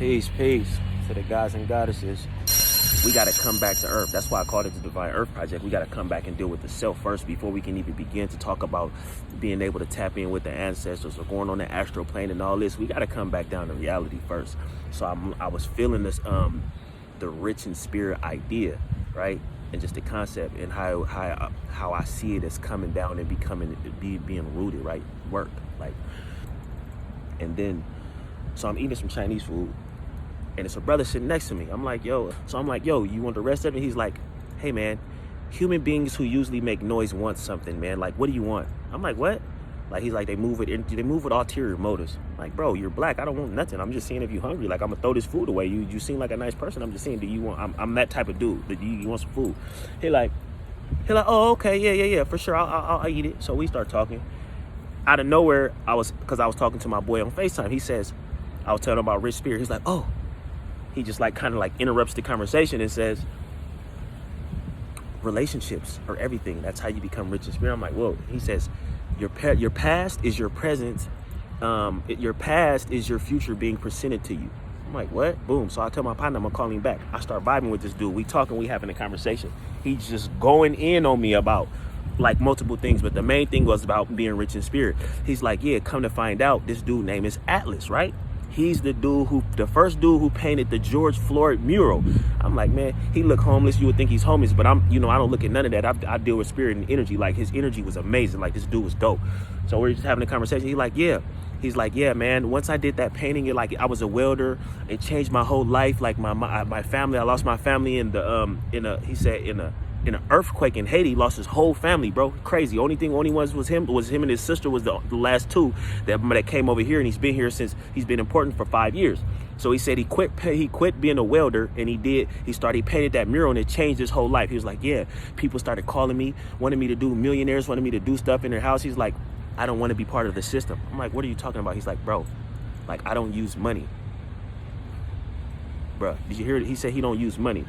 Peace to the guys and goddesses. We got to come back to earth. That's why I called it the Divine Earth Project. We got to come back and deal with the self first before we can even begin to talk about being able to tap in with the ancestors or going on the astral plane and all this. We got to come back down to reality first. So I was feeling this, the rich in spirit idea, right? And just the concept and how I see it as coming down and being rooted, right? Work, like, and then, so I'm eating some Chinese food. And it's a brother sitting next to me. I'm like, yo. So I'm like, yo, you want the rest of it? He's like, hey, man, human beings who usually make noise want something, man. Like, what do you want? I'm like, what? Like, he's like, they move with ulterior motives. I'm like, bro, you're black. I don't want nothing. I'm just seeing if you're hungry. Like, I'm going to throw this food away. You seem like a nice person. I'm just saying, do you want, I'm that type of dude. Do you want some food? He like, oh, okay, yeah, for sure. I'll eat it. So we start talking. Out of nowhere, because I was talking to my boy on FaceTime. He says, I was telling him about rich spirit. He's like, oh. He just like kind of like interrupts the conversation and says, relationships are everything. That's how you become rich in spirit. I'm like, whoa. He says, your past is your present. Your past is your future being presented to you. I'm like, what? Boom. So I tell my partner, I'm gonna call him back. I start vibing with this dude. We talking, we having a conversation. He's just going in on me about like multiple things, but the main thing was about being rich in spirit. He's like, yeah, come to find out, this dude name is Atlas, right? He's the first dude who painted the George Floyd mural. I'm like, man, he look homeless. You would think he's homeless, but I don't look at none of that. I deal with spirit and energy. Like, his energy was amazing. Like, this dude was dope. So we're just having a conversation. He's like, yeah, man, once I did that painting, I was a welder. It changed my whole life. Like my family, I lost my family in an earthquake in Haiti. Lost his whole family, bro. Crazy. Only ones was him and his sister was the last two that came over here, and he's been here since. He's been important for 5 years. So he said he quit being a welder, and he painted that mural, and it changed his whole life. He was like, yeah, people started calling me, wanted me to do, millionaires wanted me to do stuff in their house. He's like, I don't want to be part of the system. I'm like, what are you talking about? He's like, bro, like, I don't use money. Bro, did you hear it? He said he don't use money.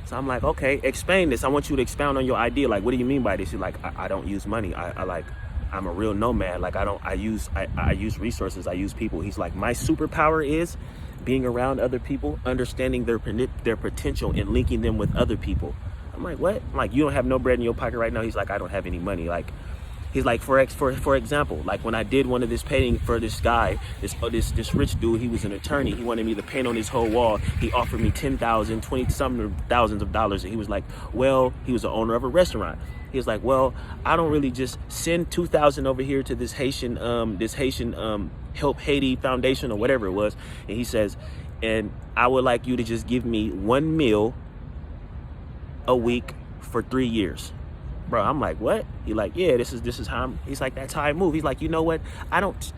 So I'm like, okay, explain this. I want you to expound on your idea. Like, what do you mean by this? You're like, I don't use money. I'm a real nomad. Like, I use resources. I use people. He's like, my superpower is being around other people, understanding their potential and linking them with other people. I'm like, what? I'm like, you don't have no bread in your pocket right now? He's like, I don't have any money. Like, he's like, for example, like when I did one of this painting for this guy, this rich dude, he was an attorney. He wanted me to paint on his whole wall. He offered me $10,000, 20 something thousands of dollars. And he was like, well, he was the owner of a restaurant. He was like, well, I don't really just send 2,000 over here to this Haitian Help Haiti Foundation or whatever it was. And he says, and I would like you to just give me one meal a week for 3 years. Bro, I'm like, what? He like, yeah, this is how he's like, that's how I move. He's like, you know what?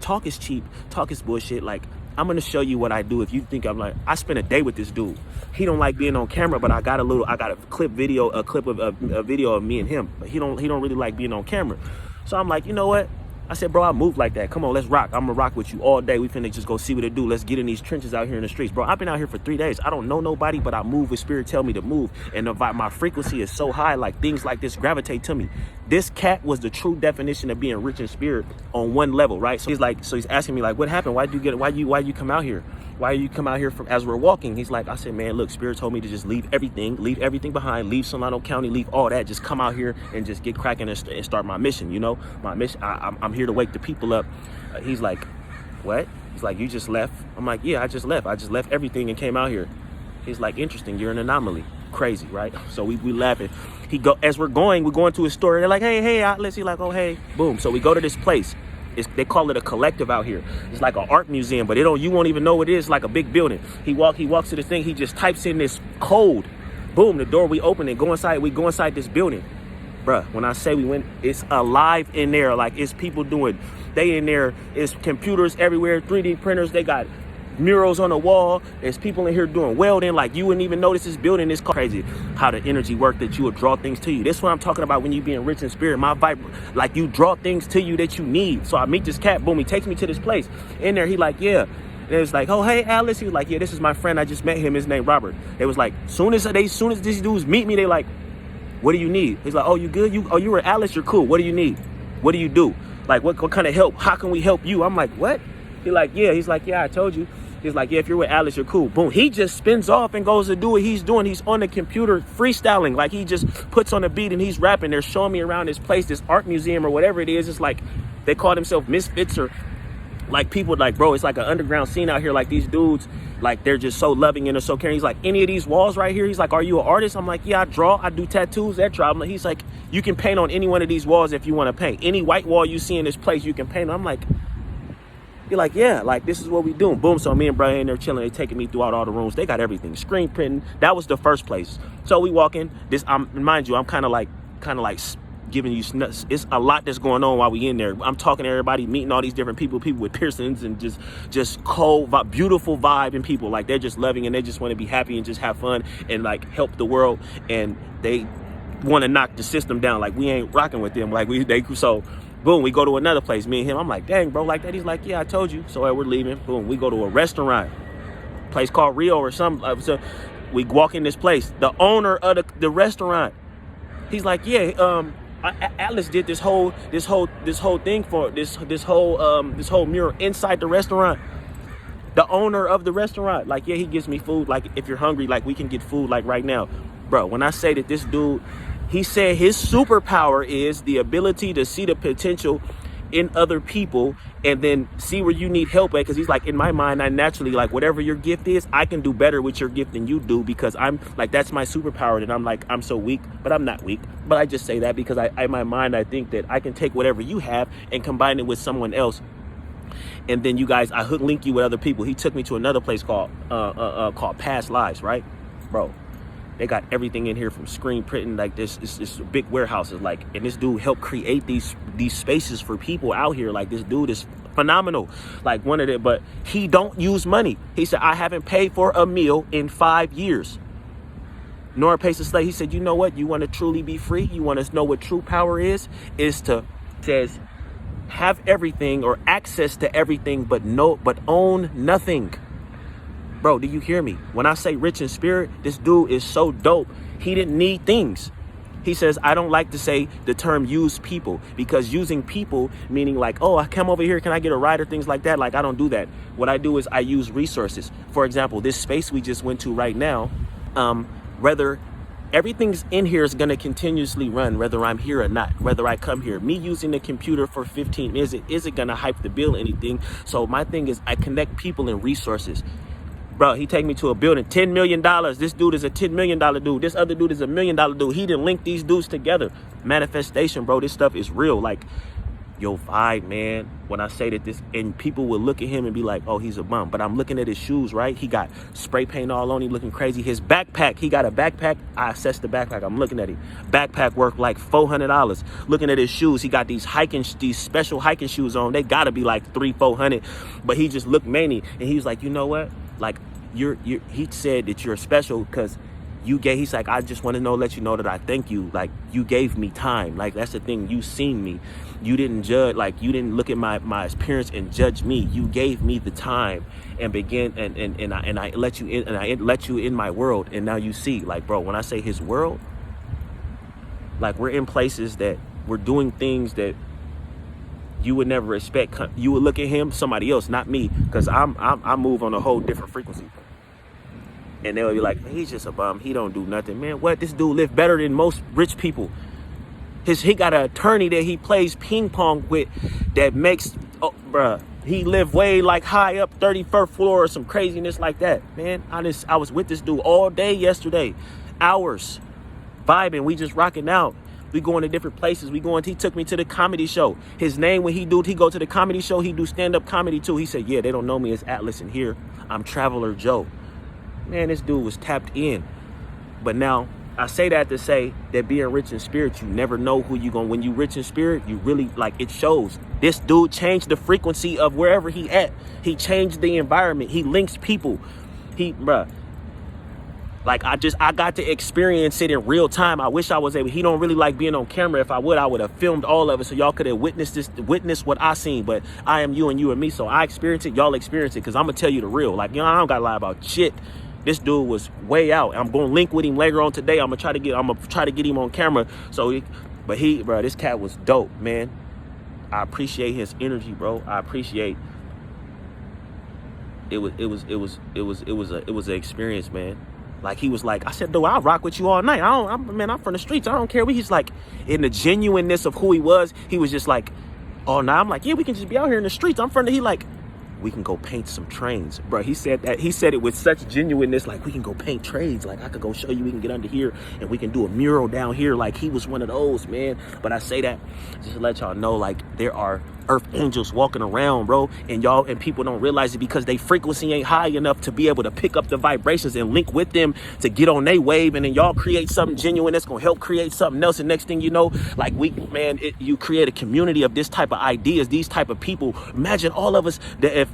Talk is cheap. Talk is bullshit. Like, I'm going to show you what I do. If you think I'm like, I spent a day with this dude. He don't like being on camera, but I got a clip of a video of me and him. But he don't really like being on camera. So I'm like, you know what? I said, bro, I move like that. Come on, let's rock. I'm gonna rock with you all day. We finna just go see what it do. Let's get in these trenches out here in the streets. Bro, I've been out here for 3 days. I don't know nobody, but I move with spirit tell me to move. And my frequency is so high, like things like this gravitate to me. This cat was the true definition of being rich in spirit on one level, right? So he's asking me like, what happened? Why you come out here? Why you come out here as we're walking? He's like, I said, man, look, spirit told me to just leave everything behind, leave Solano County, leave all that, just come out here and just get cracking and start my mission, you know? My mission, I'm here to wake the people up. He's like, what? He's like, you just left? I'm like, yeah, I just left. I just left everything and came out here. He's like, interesting, you're an anomaly. Crazy, right? So we laughing. As we're going to his store. They're like, hey, Atlas. He's like, oh, hey, boom. So we go to this place. They call it a collective out here. It's like an art museum, but you won't even know what it is. Like a big building. He walks to this thing. He just types in this code. Boom, the door we open and go inside. We go inside this building. Bruh, when I say we went, it's alive in there. Like, it's people they in there. It's computers everywhere, 3D printers. They got murals on the wall. There's people in here doing welding. Like, you wouldn't even notice this building is crazy. How the energy work that you would draw things to you. This is what I'm talking about when you being rich in spirit. My vibe, like, you draw things to you that you need. So I meet this cat. Boom, he takes me to this place. In there, he like, yeah. And it was like, oh, hey, Alice. He was like, yeah, this is my friend. I just met him. His name Robert. It was like, soon as these dudes meet me, they like, what do you need? He's like, oh, you good? You were Alice. You're cool. What do you need? What do you do? Like, what kind of help? How can we help you? I'm like, what? He's like, yeah. He's like, yeah, I told you. He's like, yeah, if you're with Atlas, you're cool. Boom. He just spins off and goes to do what he's doing. He's on the computer freestyling. Like, he just puts on a beat and he's rapping. They're showing me around this place, this art museum or whatever it is. It's like they call themselves misfits, or like people like, bro, it's like an underground scene out here. Like, these dudes, like, they're just so loving and they're so caring. He's like, any of these walls right here? He's like, are you an artist? I'm like, yeah, I draw. I do tattoos, etc. He's like, you can paint on any one of these walls if you want to paint. Any white wall you see in this place, you can paint on. I'm like, you're like, yeah, like, this is what we doing. Boom. So me and Brian, they're chilling. They taking me throughout all the rooms. They got everything. Screen printing. That was the first place. So we walk in. Mind you, I'm kind of like giving you snuts. It's a lot that's going on while we in there. I'm talking to everybody, meeting all these different people with piercings and just cold, beautiful vibe, and people like, they're just loving and they just want to be happy and just have fun and like help the world. And they want to knock the system down. Like, we ain't rocking with them. Like, so boom, we go to another place. Me and him, I'm like, dang, bro, like that. He's like, yeah, I told you. So we're leaving. Boom, we go to a restaurant, place called Rio or something. So we walk in this place. The owner of the restaurant, he's like, yeah, Atlas did this whole thing for this whole mural inside the restaurant. The owner of the restaurant, like, yeah, he gives me food. Like, if you're hungry, like, we can get food like right now, bro. When I say that this dude, he said his superpower is the ability to see the potential in other people and then see where you need help at. Because he's like, in my mind, I naturally, like, whatever your gift is, I can do better with your gift than you do, because I'm like, that's my superpower. And I'm like, I'm so weak, but I'm not weak. But I just say that because in my mind, I think that I can take whatever you have and combine it with someone else. And then you guys, I link you with other people. He took me to another place called Past Lives, right? Bro, they got everything in here from screen printing, like this. It's big warehouses, like, and this dude helped create these spaces for people out here. Like, this dude is phenomenal. Like, one of the, but he don't use money. He said, I haven't paid for a meal in 5 years. Nor pays to slay. He said, you know what? You want to truly be free? You want to know what true power is to, says, have everything or access to everything, but own nothing. Bro, do you hear me? When I say rich in spirit, this dude is so dope. He didn't need things. He says, I don't like to say the term use people, because using people, meaning like, oh, I come over here, can I get a ride or things like that? Like, I don't do that. What I do is I use resources. For example, this space we just went to right now, whether everything's in here is going to continuously run, whether I'm here or not, whether I come here. Me using the computer for 15 minutes isn't going to hype the bill anything. So my thing is I connect people and resources. Bro, he take me to a building, $10 million. This dude is a $10 million dude. This other dude is $1 million dude. He didn't link these dudes together. Manifestation, bro. This stuff is real. Like, yo, vibe, man. When I say that this, and people will look at him and be like, oh, he's a bum. But I'm looking at his shoes, right? He got spray paint all on him, looking crazy. His backpack, he got a backpack. I assessed the backpack. I'm looking at him. Backpack worth like $400. Looking at his shoes, he got these special hiking shoes on. They gotta be like $300-400. But he just looked manny, and he was like, you know what? Like, he said that you're special because he's like, I just want to let you know that I thank you. Like, you gave me time. Like, that's the thing. You seen me. You didn't judge. Like, you didn't look at my appearance and judge me. You gave me the time and I let you in, and I let you in my world. And now you see, like, bro, when I say his world, like, we're in places that we're doing things that you would never expect. You would look at him, somebody else, not me, because I move on a whole different frequency. And they'll be like, he's just a bum. He don't do nothing. Man, what? This dude live better than most rich people. He got an attorney that he plays ping pong with that makes, oh, bruh, he live way like high up 31st floor or some craziness like that. Man, I was with this dude all day yesterday. Hours. Vibing. We just rocking out. We going to different places. He took me to the comedy show. His name, when he go to the comedy show, he do stand-up comedy too. He said, yeah, they don't know me as Atlas in here. I'm Traveler Joe. Man, this dude was tapped in. But now, I say that to say that being rich in spirit, you never know who you when you rich in spirit, you really, like, it shows. This dude changed the frequency of wherever he at. He changed the environment. He links people. Like, I got to experience it in real time. I wish I was able. He don't really like being on camera. If I would have filmed all of it so y'all could have witnessed what I seen. But I am you and you and me. So I experience it. Y'all experience it. Because I'm going to tell you the real. Like, I don't got to lie about shit. This dude was way out. I'm going to link with him later on today. I'm going to try to get him on camera. This cat was dope, man. I appreciate his energy, bro. I appreciate it was an experience, man. Like he was like, I said, dude, I'll rock with you all night. I'm from the streets. I don't care. He's like, in the genuineness of who he was just like, oh, now I'm like, yeah, we can just be out here in the streets. He like, we can go paint some trains, bro. He said it with such genuineness, like we can go paint trains. Like I could go show you, we can get under here and we can do a mural down here. Like he was one of those, man. But I say that just to let y'all know, like there are earth angels walking around, bro, and people don't realize it because they frequency ain't high enough to be able to pick up the vibrations and link with them to get on their wave, and then y'all create something genuine that's gonna help create something else. And next thing you know, like you create a community of this type of ideas, these type of people. Imagine all of us that if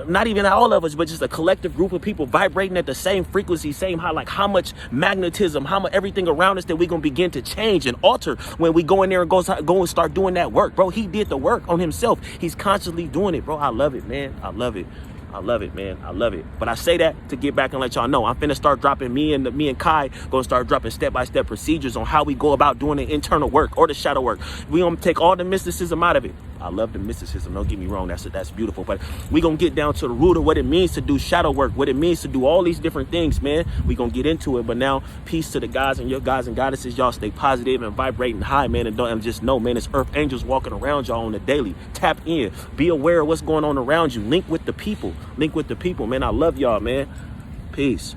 not even all of us, but just a collective group of people vibrating at the same frequency, same high, like how much magnetism, how much everything around us that we're going to begin to change and alter when we go in there and go and start doing that work, bro. He did the work on himself. He's constantly doing it, bro. I love it, man. I love it. I love it, man. I love it. But I say that to get back and let y'all know I'm finna start dropping me and Kai gonna start dropping step-by-step procedures on how we go about doing the internal work or the shadow work. We gonna take all the mysticism out of it. I love the mysticism, don't get me wrong, that's beautiful, but we gonna get down to the root of what it means to do shadow work, what it means to do all these different things, man. We gonna get into it. But now, peace to the guys and your guys and goddesses. Y'all stay positive and vibrating high, man, and just know, man, it's earth angels walking around y'all on the daily. Tap in, be aware of what's going on around you. Link with the people, man. I love y'all, man. Peace.